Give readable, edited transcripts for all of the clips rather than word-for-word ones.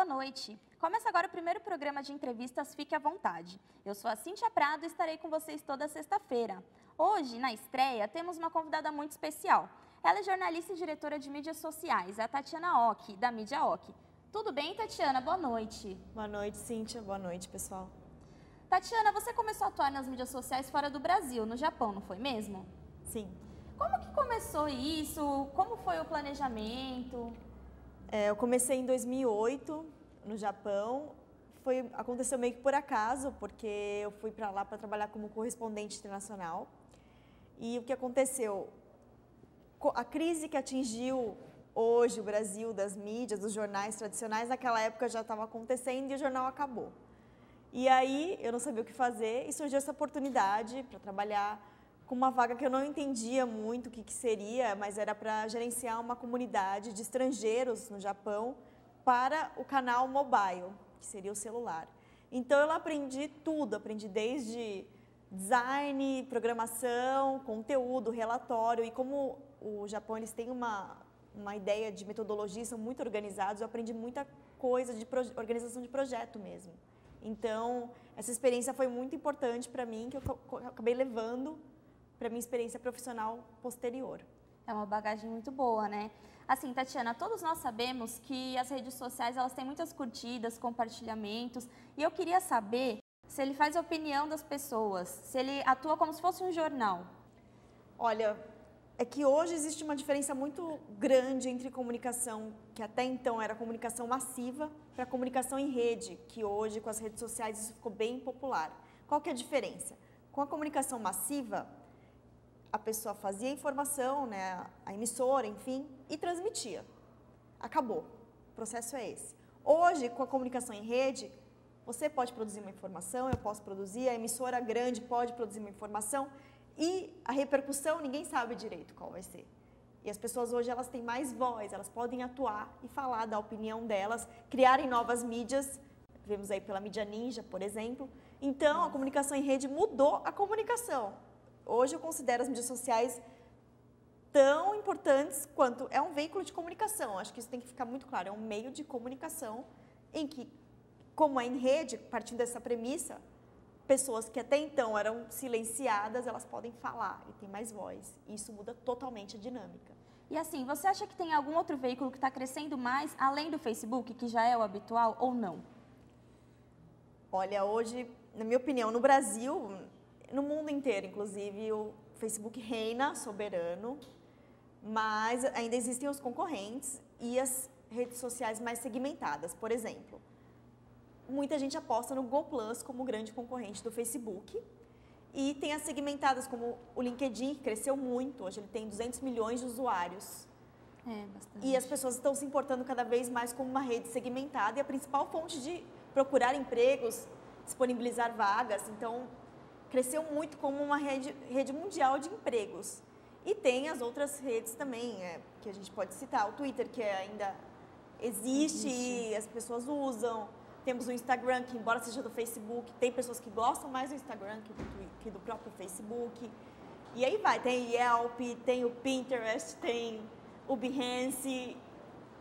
noite. Começa agora o primeiro programa de entrevistas Fique à Vontade. Eu sou a Cíntia Prado e estarei com vocês toda sexta-feira. Hoje, na estreia, temos uma convidada muito especial. Ela é jornalista e diretora de mídias sociais, a Tatiana Oki, da Mídia Oki. Tudo bem, Tatiana? Boa noite. Boa noite, Cíntia. Boa noite, pessoal. Tatiana, você começou a atuar nas mídias sociais fora do Brasil, no Japão, não foi mesmo? Sim. Como que começou isso? Como foi o planejamento? Eu comecei em 2008, no Japão. Aconteceu meio que por acaso, porque eu fui para lá para trabalhar como correspondente internacional. E o que aconteceu? A crise que atingiu hoje o Brasil, das mídias, dos jornais tradicionais, naquela época já estava acontecendo e o jornal acabou. E aí eu não sabia o que fazer e surgiu essa oportunidade para trabalhar com uma vaga que eu não entendia muito o que seria, mas era para gerenciar uma comunidade de estrangeiros no Japão para o canal mobile, que seria o celular. Então eu aprendi tudo, aprendi desde design, programação, conteúdo, relatório, e como o Japão eles têm uma ideia de metodologia, são muito organizados, eu aprendi muita coisa de organização de projeto mesmo. Então, essa experiência foi muito importante para mim, que eu acabei levando para minha experiência profissional posterior. É uma bagagem muito boa, né? Assim, Tatiana, todos nós sabemos que as redes sociais elas têm muitas curtidas, compartilhamentos, e eu queria saber se ele faz a opinião das pessoas, se ele atua como se fosse um jornal. Olha, é que hoje existe uma diferença muito grande entre comunicação, que até então era comunicação massiva, para comunicação em rede, que hoje com as redes sociais isso ficou bem popular. Qual que é a diferença? Com a comunicação massiva, a pessoa fazia a informação, né, a emissora, enfim, e transmitia. Acabou. O processo é esse. Hoje, com a comunicação em rede, você pode produzir uma informação, eu posso produzir, a emissora grande pode produzir uma informação e a repercussão ninguém sabe direito qual vai ser. E as pessoas hoje elas têm mais voz, elas podem atuar e falar da opinião delas, criarem novas mídias, vemos aí pela mídia ninja, por exemplo. Então, a comunicação em rede mudou a comunicação. Hoje eu considero as mídias sociais tão importantes quanto é um veículo de comunicação. Acho que isso tem que ficar muito claro. É um meio de comunicação em que, como é em rede, partindo dessa premissa, pessoas que até então eram silenciadas, elas podem falar e tem mais voz. E isso muda totalmente a dinâmica. E assim, você acha que tem algum outro veículo que está crescendo mais, além do Facebook, que já é o habitual, ou não? Olha, hoje, na minha opinião, no Brasil, no mundo inteiro, inclusive, o Facebook reina soberano, mas ainda existem os concorrentes e as redes sociais mais segmentadas. Por exemplo, muita gente aposta no Google Plus como grande concorrente do Facebook e tem as segmentadas como o LinkedIn, que cresceu muito, hoje ele tem 200 milhões de usuários. Bastante. E as pessoas estão se importando cada vez mais como uma rede segmentada e a principal fonte de procurar empregos, disponibilizar vagas. Então, cresceu muito como uma rede mundial de empregos. E tem as outras redes também, que a gente pode citar. O Twitter, que ainda existe e as pessoas usam. Temos o Instagram, que embora seja do Facebook, tem pessoas que gostam mais do Instagram que do próprio Facebook. E aí vai, tem Yelp, tem o Pinterest, tem o Behance,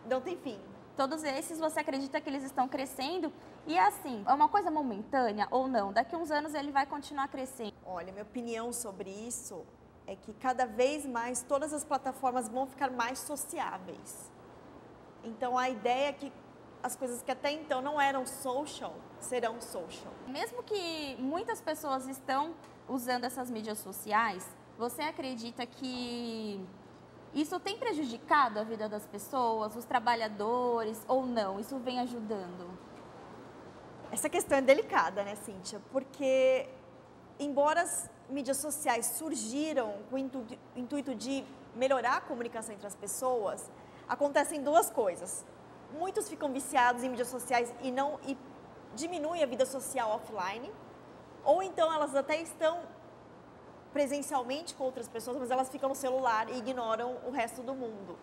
não tem fim. Todos esses, você acredita que eles estão crescendo? E assim, é uma coisa momentânea ou não? Daqui a uns anos ele vai continuar crescendo? Olha, minha opinião sobre isso é que cada vez mais todas as plataformas vão ficar mais sociáveis. Então a ideia é que as coisas que até então não eram social, serão social. Mesmo que muitas pessoas estão usando essas mídias sociais, você acredita que isso tem prejudicado a vida das pessoas, os trabalhadores, ou não? Isso vem ajudando? Essa questão é delicada, né, Cíntia? Porque, embora as mídias sociais surgiram com o intuito de melhorar a comunicação entre as pessoas, acontecem duas coisas. Muitos ficam viciados em mídias sociais e diminuem a vida social offline, ou então elas até estão presencialmente com outras pessoas, mas elas ficam no celular e ignoram o resto do mundo.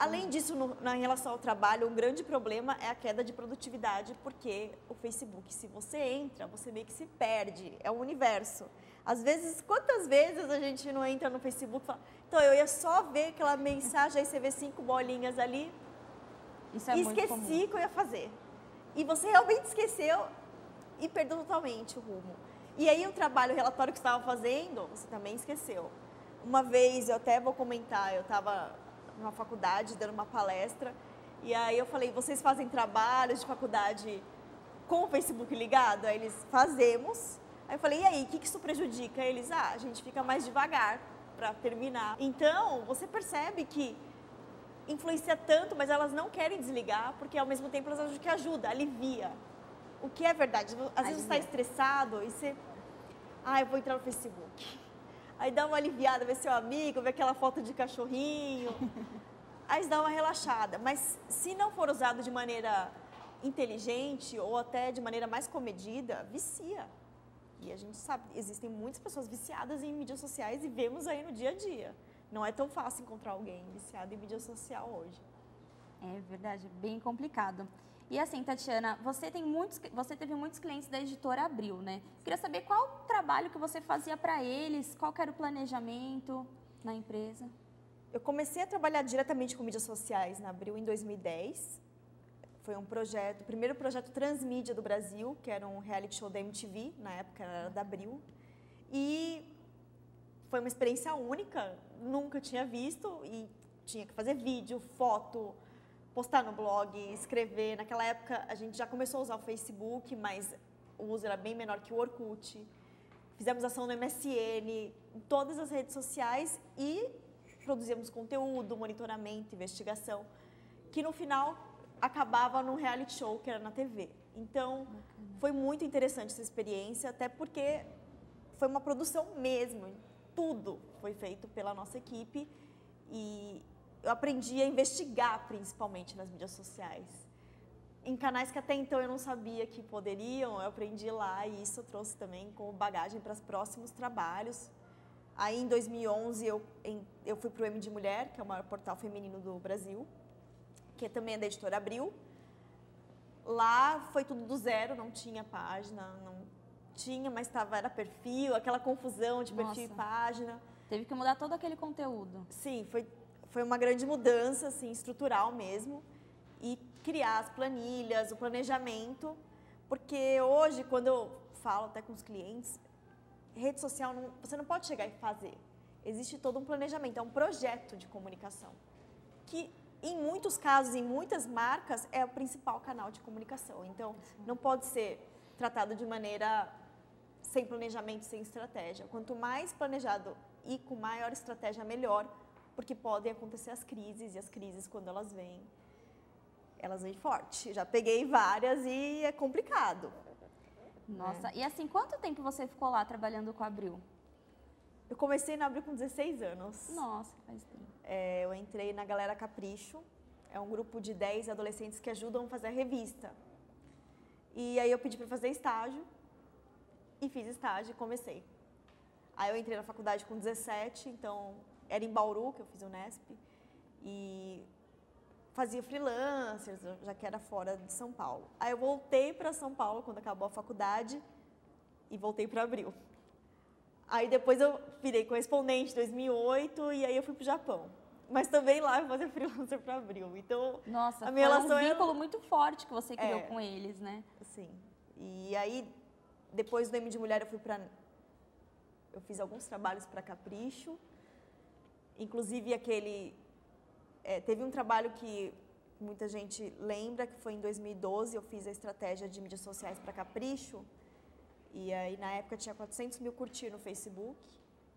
Além disso, em relação ao trabalho, um grande problema é a queda de produtividade, porque o Facebook, se você entra, você meio que se perde, é o universo. Às vezes, quantas vezes a gente não entra no Facebook e fala, então eu ia só ver aquela mensagem, aí você vê 5 bolinhas ali, Isso é e muito esqueci comum. que eu ia fazer. E você realmente esqueceu e perdeu totalmente o rumo. E aí o trabalho, o relatório que você estava fazendo, você também esqueceu. Uma vez, eu até vou comentar, eu estava numa faculdade dando uma palestra, e aí eu falei, vocês fazem trabalhos de faculdade com o Facebook ligado? Aí eles, fazemos. Aí eu falei, e aí, o que isso prejudica? Aí eles, a gente fica mais devagar para terminar. Então, você percebe que influencia tanto, mas elas não querem desligar, porque ao mesmo tempo elas acham que ajuda, alivia. O que é verdade. Às vezes você está estressado e você... eu vou entrar no Facebook. Aí dá uma aliviada, vê seu amigo, vê aquela foto de cachorrinho. Aí dá uma relaxada. Mas se não for usado de maneira inteligente ou até de maneira mais comedida, vicia. E a gente sabe, existem muitas pessoas viciadas em mídias sociais e vemos aí no dia a dia. Não é tão fácil encontrar alguém viciado em mídia social hoje. É verdade, é bem complicado. E assim, Tatiana, você teve muitos clientes da editora Abril, né? Queria saber qual o trabalho que você fazia para eles, qual que era o planejamento na empresa? Eu comecei a trabalhar diretamente com mídias sociais na Abril em 2010. Foi um projeto, o primeiro projeto transmídia do Brasil, que era um reality show da MTV, na época era da Abril. E foi uma experiência única, nunca tinha visto e tinha que fazer vídeo, foto, postar no blog, escrever. Naquela época a gente já começou a usar o Facebook, mas o uso era bem menor que o Orkut. Fizemos ação no MSN, em todas as redes sociais e produzíamos conteúdo, monitoramento, investigação, que no final acabava num reality show que era na TV. Então, foi muito interessante essa experiência, até porque foi uma produção mesmo. Tudo foi feito pela nossa equipe e eu aprendi a investigar, principalmente nas mídias sociais. Em canais que até então eu não sabia que poderiam, eu aprendi lá e isso eu trouxe também como bagagem para os próximos trabalhos. Aí, em 2011, eu fui para o M de Mulher, que é o maior portal feminino do Brasil, que também é da editora Abril. Lá foi tudo do zero, não tinha página, não tinha, mas era perfil, aquela confusão de perfil e página. Teve que mudar todo aquele conteúdo. Sim, foi uma grande mudança, assim, estrutural mesmo. E criar as planilhas, o planejamento, porque hoje, quando eu falo até com os clientes, rede social, você não pode chegar e fazer. Existe todo um planejamento, é um projeto de comunicação, que em muitos casos, em muitas marcas, é o principal canal de comunicação. Então, não pode ser tratado de maneira sem planejamento, sem estratégia. Quanto mais planejado e com maior estratégia, melhor, porque podem acontecer as crises, e as crises, quando elas vêm forte. Já peguei várias e é complicado. Nossa, e assim, quanto tempo você ficou lá trabalhando com a Abril? Eu comecei na Abril com 16 anos. Nossa, faz tempo. Eu entrei na Galera Capricho, é um grupo de 10 adolescentes que ajudam a fazer a revista. E aí eu pedi para fazer estágio, e fiz estágio e comecei. Aí eu entrei na faculdade com 17, então era em Bauru, que eu fiz o Unesp, e fazia freelancers, já que era fora de São Paulo. Aí eu voltei para São Paulo quando acabou a faculdade e voltei para Abril. Aí depois eu virei correspondente em 2008 e aí eu fui para o Japão. Mas também lá eu fazia freelancer para Abril. Então, nossa, a minha foi relação um vínculo muito forte que você criou com eles, né? Sim. E aí, depois do M de Mulher, eu fiz alguns trabalhos para Capricho. Inclusive teve um trabalho que muita gente lembra, que foi em 2012, eu fiz a estratégia de mídias sociais para Capricho. E aí, na época, tinha 400 mil curtidas no Facebook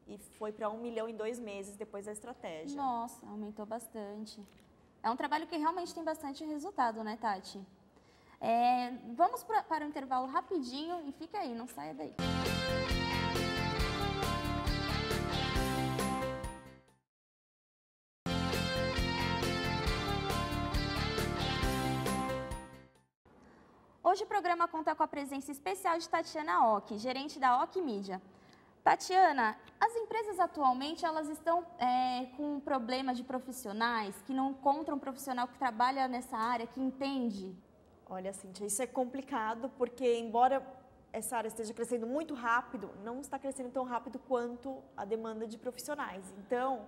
e foi para 1 milhão em 2 meses depois da estratégia. Nossa, aumentou bastante. É um trabalho que realmente tem bastante resultado, né, Tati? Vamos para o intervalo rapidinho e fica aí, não saia daí. Hoje o programa conta com a presença especial de Tatiana Ock, gerente da Ock Mídia. Tatiana, as empresas atualmente elas estão com um problema de profissionais, que não encontram um profissional que trabalha nessa área, que entende? Olha, Cíntia, isso é complicado porque, embora essa área esteja crescendo muito rápido, não está crescendo tão rápido quanto a demanda de profissionais. Então,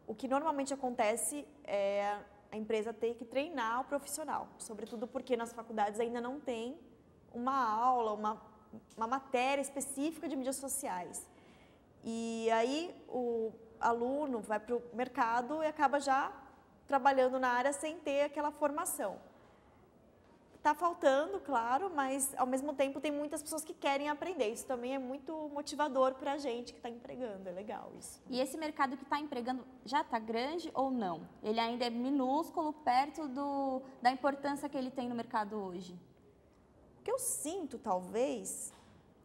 o que normalmente acontece é a a empresa ter que treinar o profissional, sobretudo porque nas faculdades ainda não tem uma aula, uma matéria específica de mídias sociais. E aí o aluno vai para o mercado e acaba já trabalhando na área sem ter aquela formação. Está faltando, claro, mas ao mesmo tempo tem muitas pessoas que querem aprender. Isso também é muito motivador para a gente que está empregando, é legal isso. E esse mercado que está empregando já está grande ou não? Ele ainda é minúsculo perto da importância que ele tem no mercado hoje? O que eu sinto, talvez,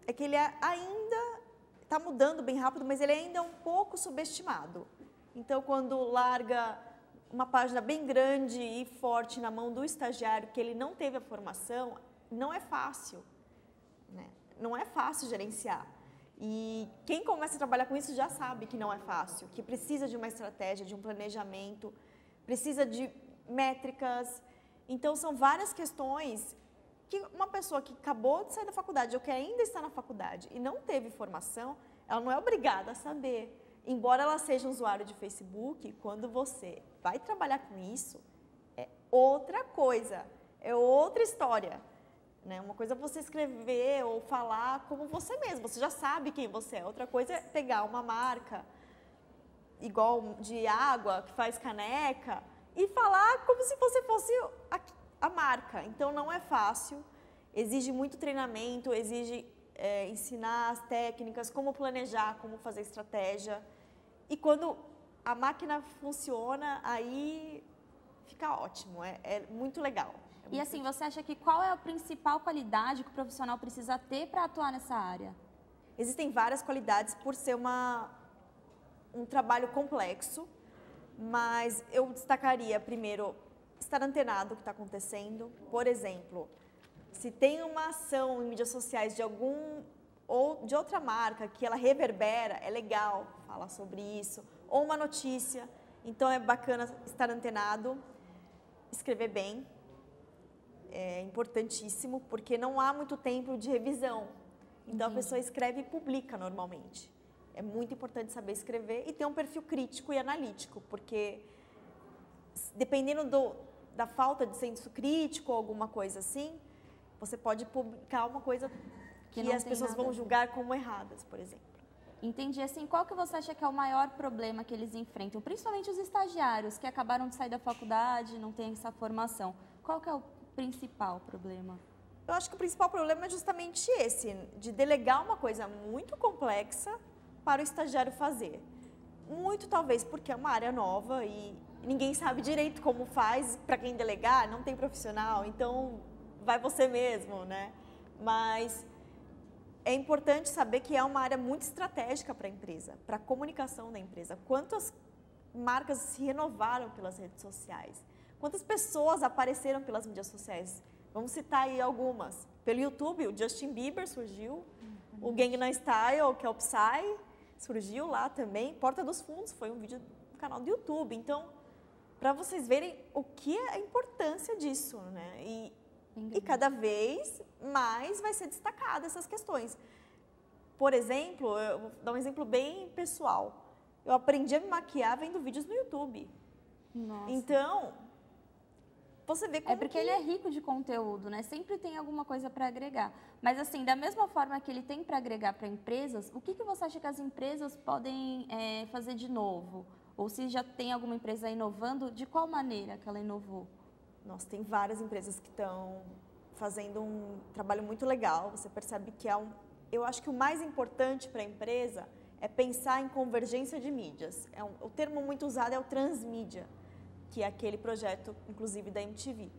é que ele ainda está mudando bem rápido, mas ele ainda é um pouco subestimado. Então, quando larga uma página bem grande e forte na mão do estagiário, que ele não teve a formação, não é fácil, né? Não é fácil gerenciar. E quem começa a trabalhar com isso já sabe que não é fácil, que precisa de uma estratégia, de um planejamento, precisa de métricas. Então, são várias questões que uma pessoa que acabou de sair da faculdade ou que ainda está na faculdade e não teve formação, ela não é obrigada a saber. Embora ela seja um usuário de Facebook, quando você vai trabalhar com isso, é outra coisa, é outra história. Né? Uma coisa é você escrever ou falar como você mesmo, você já sabe quem você é. Outra coisa é pegar uma marca, igual de água, que faz caneca, e falar como se você fosse a marca. Então, não é fácil, exige muito treinamento, exige ensinar as técnicas, como planejar, como fazer estratégia. E quando a máquina funciona, aí fica ótimo, é muito legal. E assim, você acha que qual é a principal qualidade que o profissional precisa ter para atuar nessa área? Existem várias qualidades por ser um trabalho complexo, mas eu destacaria primeiro estar antenado com o que está acontecendo. Por exemplo, se tem uma ação em mídias sociais de ou de outra marca que ela reverbera, é legal falar sobre isso, ou uma notícia, então é bacana estar antenado, escrever bem, é importantíssimo, porque não há muito tempo de revisão, então a pessoa escreve e publica normalmente. É muito importante saber escrever e ter um perfil crítico e analítico, porque dependendo da falta de senso crítico ou alguma coisa assim, você pode publicar uma coisa que as pessoas vão julgar como erradas, por exemplo. Entendi. Assim, qual que você acha que é o maior problema que eles enfrentam? Principalmente os estagiários que acabaram de sair da faculdade, não têm essa formação. Qual que é o principal problema? Eu acho que o principal problema é justamente esse, de delegar uma coisa muito complexa para o estagiário fazer. Muito talvez porque é uma área nova e ninguém sabe direito como faz, para quem delegar, não tem profissional, então vai você mesmo, né? Mas é importante saber que é uma área muito estratégica para a empresa, para a comunicação da empresa. Quantas marcas se renovaram pelas redes sociais? Quantas pessoas apareceram pelas mídias sociais? Vamos citar aí algumas. Pelo YouTube, o Justin Bieber surgiu, o Gangnam Style, que é o Psy, surgiu lá também. Porta dos Fundos foi um vídeo do canal do YouTube. Então, para vocês verem o que é a importância disso, né? E cada vez mais vai ser destacada essas questões. Por exemplo, eu vou dar um exemplo bem pessoal. Eu aprendi a me maquiar vendo vídeos no YouTube. Nossa. Então, você vê como porque ele é rico de conteúdo, né? Sempre tem alguma coisa para agregar. Mas assim, da mesma forma que ele tem para agregar para empresas, o que você acha que as empresas podem fazer de novo? Ou se já tem alguma empresa inovando, de qual maneira que ela inovou? Nossa, tem várias empresas que estão fazendo um trabalho muito legal. Você percebe que eu acho que o mais importante para a empresa é pensar em convergência de mídias. O termo muito usado é o transmídia, que é aquele projeto, inclusive, da MTV.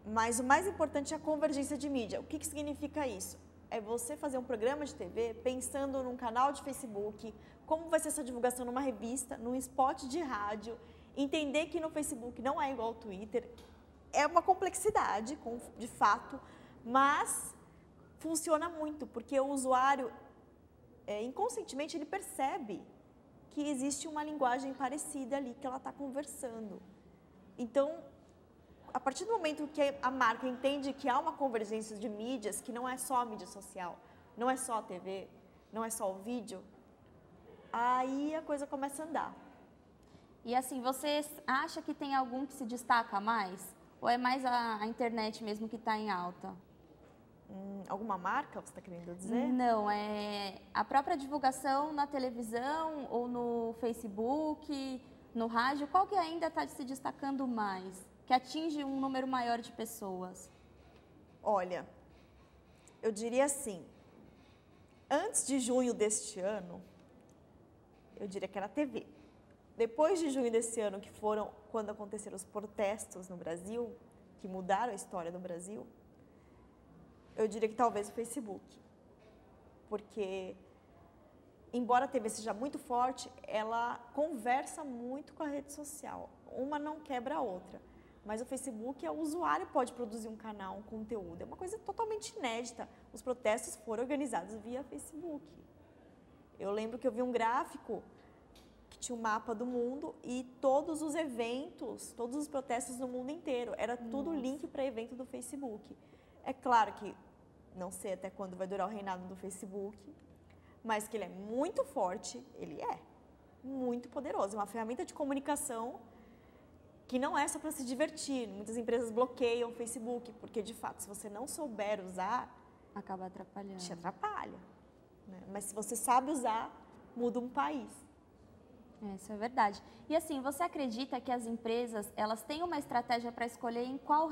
Mas o mais importante é a convergência de mídia. O que significa isso? É você fazer um programa de TV pensando num canal de Facebook, como vai ser essa divulgação numa revista, num spot de rádio, entender que no Facebook não é igual ao Twitter. É uma complexidade, de fato, mas funciona muito, porque o usuário, inconscientemente, ele percebe que existe uma linguagem parecida ali, que ela está conversando. Então, a partir do momento que a marca entende que há uma convergência de mídias, que não é só a mídia social, não é só a TV, não é só o vídeo, aí a coisa começa a andar. E assim, você acha que tem algum que se destaca mais? Ou é mais a internet mesmo que está em alta? Alguma marca, você está querendo dizer? Não, é a própria divulgação na televisão ou no Facebook, no rádio, qual que ainda está se destacando mais? Que atinge um número maior de pessoas? Olha, eu diria assim, antes de junho deste ano, eu diria que era a TV. Depois de junho desse ano, que foram quando aconteceram os protestos no Brasil, que mudaram a história do Brasil, eu diria que talvez o Facebook. Porque, embora a TV seja muito forte, ela conversa muito com a rede social. Uma não quebra a outra. Mas o Facebook, o usuário pode produzir um canal, um conteúdo. É uma coisa totalmente inédita. Os protestos foram organizados via Facebook. Eu lembro que eu vi um gráfico que tinha um mapa do mundo e todos os eventos, todos os protestos no mundo inteiro. Era tudo link para evento do Facebook. É claro que não sei até quando vai durar o reinado do Facebook, mas que ele é muito forte, ele é muito poderoso. É uma ferramenta de comunicação que não é só para se divertir. Muitas empresas bloqueiam o Facebook, porque de fato, se você não souber usar, acaba atrapalhando. Te atrapalha. Né? Mas se você sabe usar, muda um país. Isso é verdade. E assim, você acredita que as empresas, elas têm uma estratégia para escolher em qual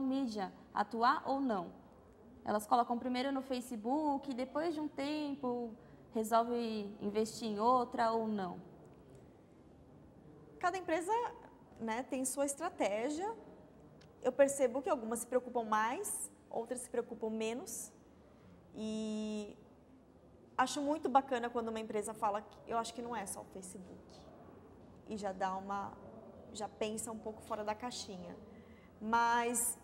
mídia atuar ou não? Elas colocam primeiro no Facebook, depois de um tempo resolve investir em outra ou não? Cada empresa, né, tem sua estratégia. Eu percebo que algumas se preocupam mais, outras se preocupam menos. E acho muito bacana quando uma empresa fala que eu acho que não é só o Facebook. E já pensa um pouco fora da caixinha. Mas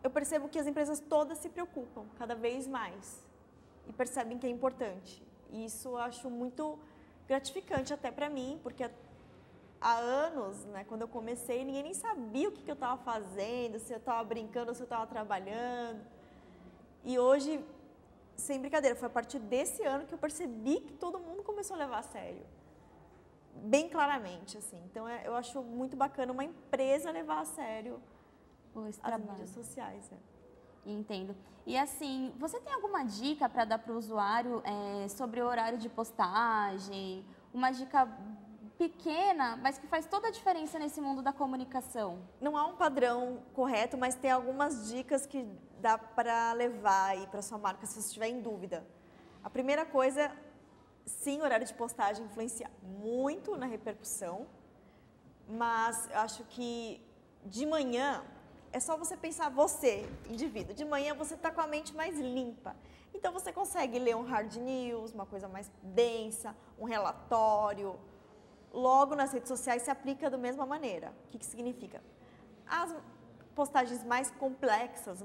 eu percebo que as empresas todas se preocupam cada vez mais e percebem que é importante. E isso eu acho muito gratificante até para mim, porque há anos, né, quando eu comecei, ninguém nem sabia o que eu estava fazendo, se eu estava brincando, se eu estava trabalhando. E hoje, sem brincadeira, foi a partir desse ano que eu percebi que todo mundo começou a levar a sério. Bem claramente, assim. Então, eu acho muito bacana uma empresa levar a sério as mídias sociais. Entendo. E assim, você tem alguma dica para dar para o usuário sobre o horário de postagem? Uma dica pequena, mas que faz toda a diferença nesse mundo da comunicação? Não há um padrão correto, mas tem algumas dicas que dá para levar aí para sua marca se você estiver em dúvida. A primeira coisa, sim, o horário de postagem influencia muito na repercussão, mas eu acho que de manhã é só você pensar, você, indivíduo, de manhã você está com a mente mais limpa. Então você consegue ler um hard news, uma coisa mais densa, um relatório. Logo nas redes sociais se aplica da mesma maneira. O que significa? As postagens mais complexas,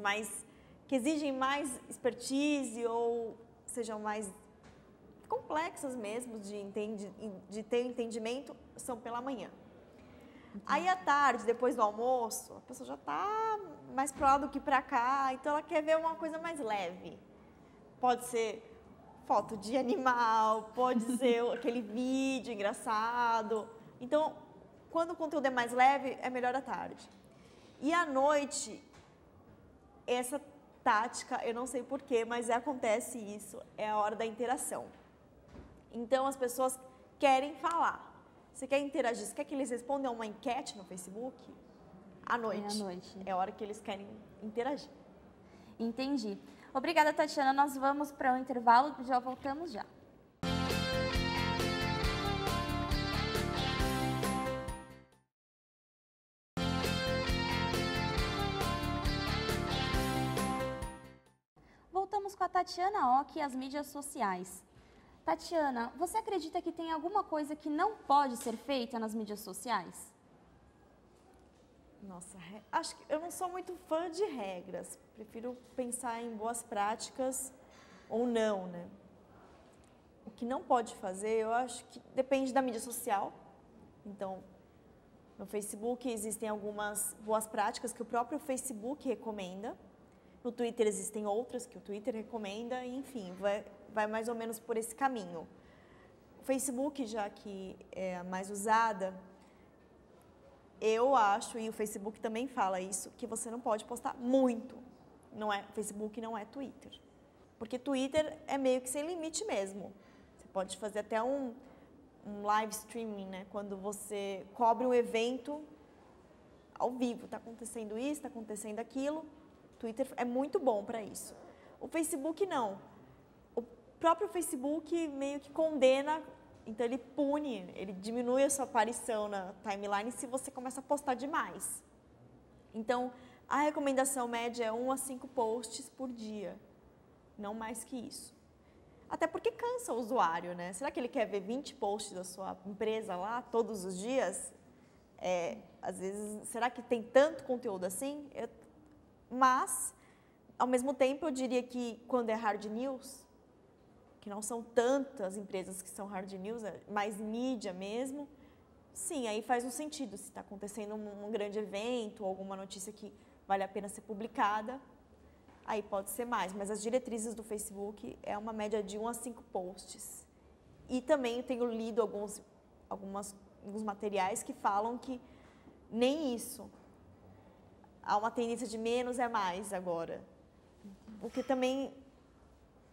que exigem mais expertise ou sejam mais complexas mesmo de ter entendimento, são pela manhã. Aí à tarde, depois do almoço, a pessoa já está mais para lá do que para cá, então ela quer ver uma coisa mais leve. Pode ser foto de animal, pode ser aquele vídeo engraçado. Então, quando o conteúdo é mais leve, é melhor à tarde. E à noite, essa tática, eu não sei porquê, mas acontece isso, é a hora da interação. Então, as pessoas querem falar. Você quer interagir, você quer que eles respondam a uma enquete no Facebook? À noite. É à noite. É a hora que eles querem interagir. Entendi. Obrigada, Tatiana. Nós vamos para o intervalo, já voltamos já. Voltamos com a Tatiana Ock e as mídias sociais. Tatiana, você acredita que tem alguma coisa que não pode ser feita nas mídias sociais? Nossa, acho que eu não sou muito fã de regras. Prefiro pensar em boas práticas ou não, né? O que não pode fazer, eu acho que depende da mídia social. Então, no Facebook existem algumas boas práticas que o próprio Facebook recomenda. No Twitter existem outras que o Twitter recomenda, e, enfim, vai mais ou menos por esse caminho. O Facebook, já que é a mais usada, eu acho, e o Facebook também fala isso, que você não pode postar muito. Facebook não é Twitter. Porque Twitter é meio que sem limite mesmo. Você pode fazer até um live streaming, né? Quando você cobre um evento ao vivo. Está acontecendo isso, está acontecendo aquilo. Twitter é muito bom para isso. O Facebook não. O próprio Facebook meio que condena, então ele pune, ele diminui a sua aparição na timeline se você começa a postar demais. Então, a recomendação média é 1 a 5 posts por dia, não mais que isso. Até porque cansa o usuário, né? Será que ele quer ver 20 posts da sua empresa lá todos os dias? Às vezes, será que tem tanto conteúdo assim? Mas, ao mesmo tempo, eu diria que quando é hard news, que não são tantas empresas que são hard news, é mais mídia mesmo, sim, aí faz um sentido. Se está acontecendo um grande evento, ou alguma notícia que vale a pena ser publicada, aí pode ser mais. Mas as diretrizes do Facebook é uma média de 1 a 5 posts. E também eu tenho lido alguns materiais que falam que nem isso. Há uma tendência de menos é mais agora. O que também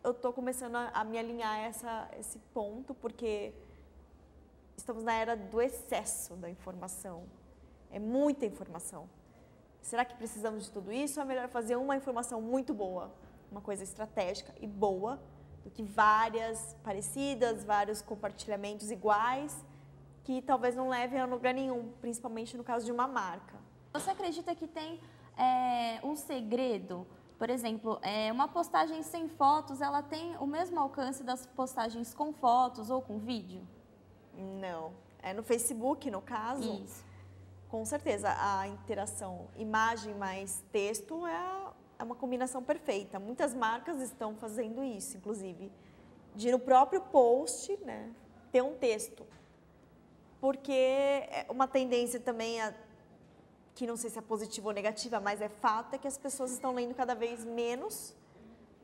eu estou começando a me alinhar a esse ponto, porque estamos na era do excesso da informação. É muita informação. Será que precisamos de tudo isso? Ou é melhor fazer uma informação muito boa, uma coisa estratégica e boa, do que várias parecidas, vários compartilhamentos iguais, que talvez não levem a lugar nenhum, principalmente no caso de uma marca. Você acredita que tem um segredo? Por exemplo, uma postagem sem fotos, ela tem o mesmo alcance das postagens com fotos ou com vídeo? Não. É no Facebook, no caso? Isso. Com certeza, a interação imagem mais texto é uma combinação perfeita. Muitas marcas estão fazendo isso, inclusive, de no próprio post, né, ter um texto. Porque é uma tendência também, que não sei se é positiva ou negativa, mas é fato, é que as pessoas estão lendo cada vez menos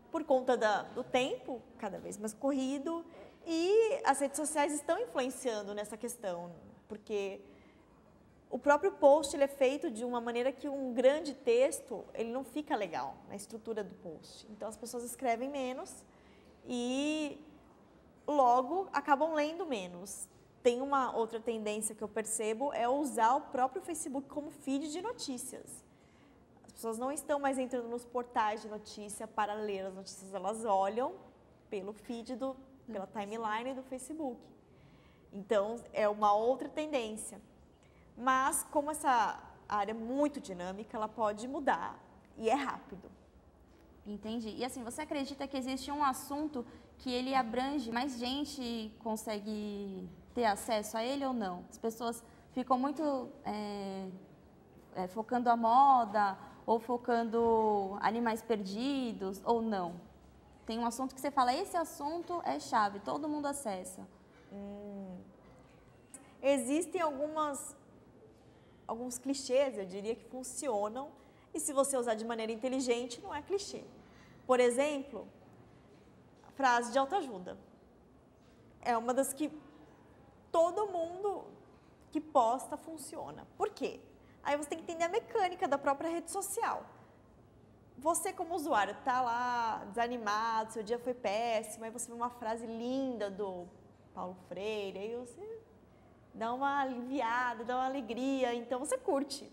por conta do tempo, cada vez mais corrido, e as redes sociais estão influenciando nessa questão, porque o próprio post ele é feito de uma maneira que um grande texto ele não fica legal na estrutura do post. Então as pessoas escrevem menos e logo acabam lendo menos. Tem uma outra tendência que eu percebo, é usar o próprio Facebook como feed de notícias. As pessoas não estão mais entrando nos portais de notícia para ler as notícias, elas olham pelo feed, pela timeline do Facebook. Então, é uma outra tendência. Mas, como essa área é muito dinâmica, ela pode mudar e é rápido. Entendi. E assim, você acredita que existe um assunto que ele abrange, mais gente consegue ter acesso a ele ou não? As pessoas ficam muito focando a moda ou focando animais perdidos ou não? Tem um assunto que você fala, esse assunto é chave, todo mundo acessa. Existem alguns clichês, eu diria, que funcionam, e se você usar de maneira inteligente, não é clichê. Por exemplo, frase de autoajuda. É uma das que todo mundo que posta funciona. Por quê? Aí você tem que entender a mecânica da própria rede social. Você, como usuário, está lá desanimado, seu dia foi péssimo, aí você vê uma frase linda do Paulo Freire, aí você dá uma aliviada, dá uma alegria, então você curte.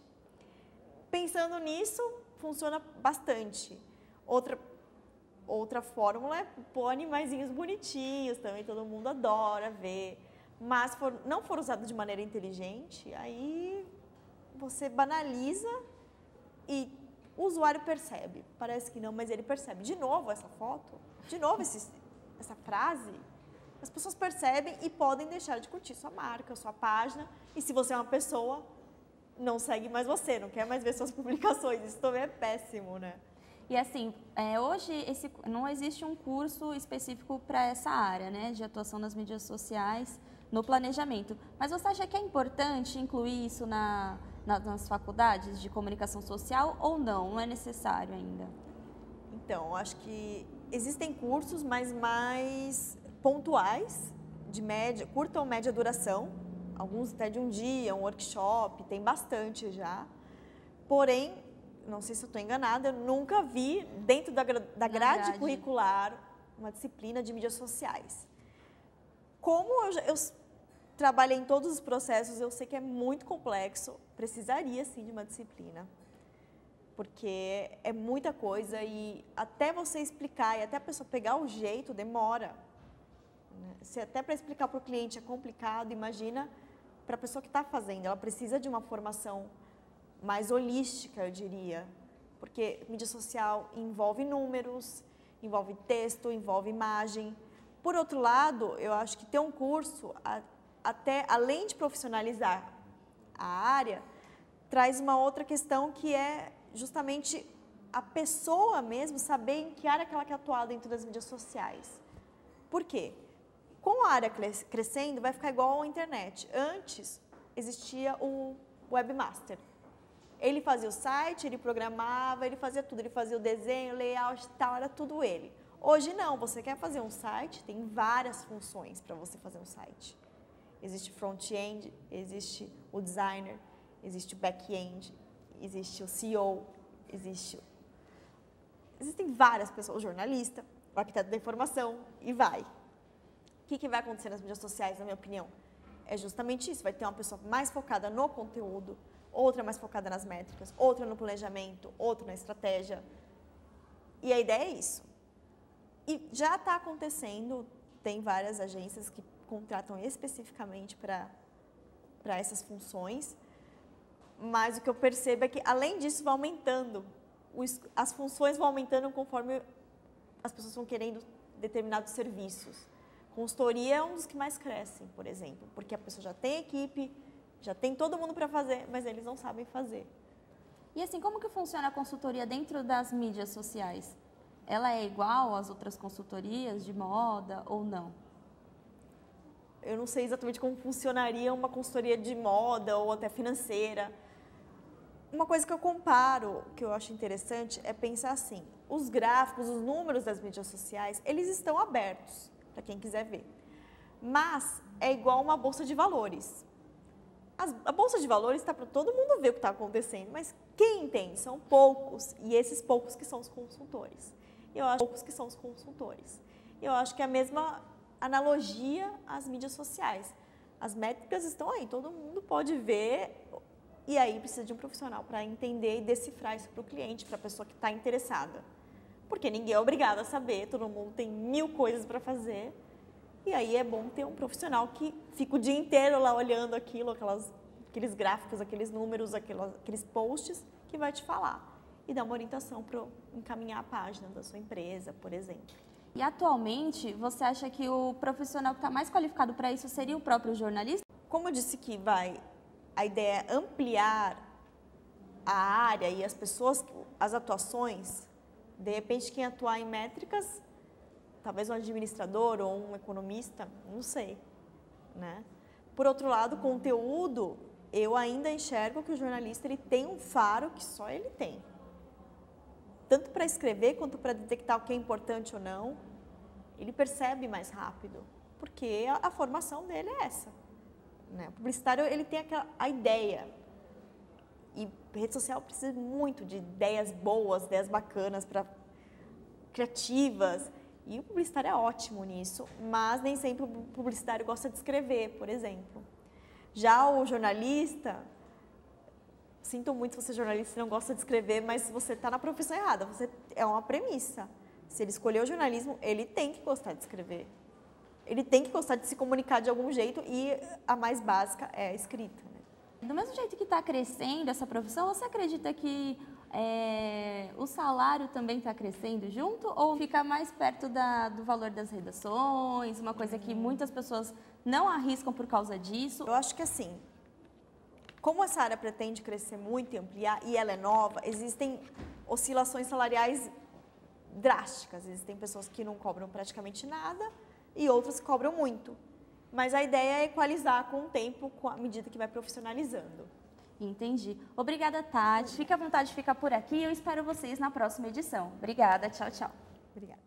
Pensando nisso, funciona bastante. Outra fórmula é pôr animaizinhos bonitinhos, também todo mundo adora ver. Mas se não for usado de maneira inteligente, aí você banaliza e o usuário percebe. Parece que não, mas ele percebe. De novo essa foto, de novo essa frase. As pessoas percebem e podem deixar de curtir sua marca, sua página. E se você é uma pessoa, não segue mais você, não quer mais ver suas publicações. Isso também é péssimo, né? E assim, hoje não existe um curso específico para essa área, né, de atuação nas mídias sociais, no planejamento. Mas você acha que é importante incluir isso nas faculdades de comunicação social ou não? Não é necessário ainda? Então, acho que existem cursos, mas mais pontuais, de média, curta ou média duração, alguns até de um dia, um workshop, tem bastante já. Porém, não sei se eu estou enganada, eu nunca vi dentro da grade curricular uma disciplina de mídias sociais. Como eu trabalhei em todos os processos, eu sei que é muito complexo, precisaria sim de uma disciplina, porque é muita coisa e até você explicar e até a pessoa pegar o jeito demora. Se até para explicar para o cliente é complicado, imagina para a pessoa que está fazendo, ela precisa de uma formação mais holística, eu diria, porque mídia social envolve números, envolve texto, envolve imagem. Por outro lado, eu acho que ter um curso, até além de profissionalizar a área, traz uma outra questão que é justamente a pessoa mesmo saber em que área que ela quer atuar dentro das mídias sociais. Por quê? Com a área crescendo, vai ficar igual à internet. Antes, existia o webmaster. Ele fazia o site, ele programava, ele fazia tudo. Ele fazia o desenho, o layout e tal, era tudo ele. Hoje não, você quer fazer um site, tem várias funções para você fazer um site. Existe front-end, existe o designer, existe o back-end, existe o CEO, existem várias pessoas, o jornalista, o arquiteto da informação e vai. O que vai acontecer nas mídias sociais, na minha opinião? É justamente isso, vai ter uma pessoa mais focada no conteúdo, outra mais focada nas métricas, outra no planejamento, outra na estratégia. E a ideia é isso. E já está acontecendo, tem várias agências que contratam especificamente para essas funções, mas o que eu percebo é que, além disso, vai aumentando. As funções vão aumentando conforme as pessoas vão querendo determinados serviços. Consultoria é um dos que mais crescem, por exemplo, porque a pessoa já tem equipe, já tem todo mundo para fazer, mas eles não sabem fazer. E assim, como que funciona a consultoria dentro das mídias sociais? Ela é igual às outras consultorias de moda ou não? Eu não sei exatamente como funcionaria uma consultoria de moda ou até financeira. Uma coisa que eu comparo, que eu acho interessante, é pensar assim, os gráficos, os números das mídias sociais, eles estão abertos para quem quiser ver. Mas é igual uma bolsa de valores. A bolsa de valores está para todo mundo ver o que está acontecendo, mas quem entende são poucos, e esses poucos que são os consultores. Eu acho que é a mesma analogia às mídias sociais. As métricas estão aí, todo mundo pode ver, e aí precisa de um profissional para entender e decifrar isso para o cliente, para a pessoa que está interessada. Porque ninguém é obrigado a saber, todo mundo tem 1000 coisas para fazer, e aí é bom ter um profissional que fica o dia inteiro lá olhando aquilo, aqueles gráficos, aqueles números, aqueles posts, que vai te falar e dar uma orientação para encaminhar a página da sua empresa, por exemplo. E atualmente, você acha que o profissional que está mais qualificado para isso seria o próprio jornalista? Como eu disse que a ideia é ampliar a área e as pessoas, as atuações, de repente quem atuar em métricas, talvez um administrador ou um economista, não sei, né? Por outro lado, conteúdo, eu ainda enxergo que o jornalista ele tem um faro que só ele tem. Tanto para escrever quanto para detectar o que é importante ou não, ele percebe mais rápido, porque a formação dele é essa. Né? O publicitário ele tem a ideia, e rede social precisa muito de ideias boas, ideias bacanas, criativas, e o publicitário é ótimo nisso, mas nem sempre o publicitário gosta de escrever, por exemplo. Já o jornalista, sinto muito se você é jornalista e não gosta de escrever, mas você está na profissão errada, é uma premissa. Se ele escolheu o jornalismo, ele tem que gostar de escrever. Ele tem que gostar de se comunicar de algum jeito e a mais básica é a escrita. Né? Do mesmo jeito que está crescendo essa profissão, você acredita que o salário também está crescendo junto ou fica mais perto do valor das redações, uma coisa que muitas pessoas não arriscam por causa disso? Eu acho que assim, como essa área pretende crescer muito e ampliar, e ela é nova, existem oscilações salariais drásticas. Existem pessoas que não cobram praticamente nada e outras que cobram muito. Mas a ideia é equalizar com o tempo, com a medida que vai profissionalizando. Entendi. Obrigada, Tati. Fique à vontade de ficar por aqui. Eu espero vocês na próxima edição. Obrigada. Tchau, tchau. Obrigada.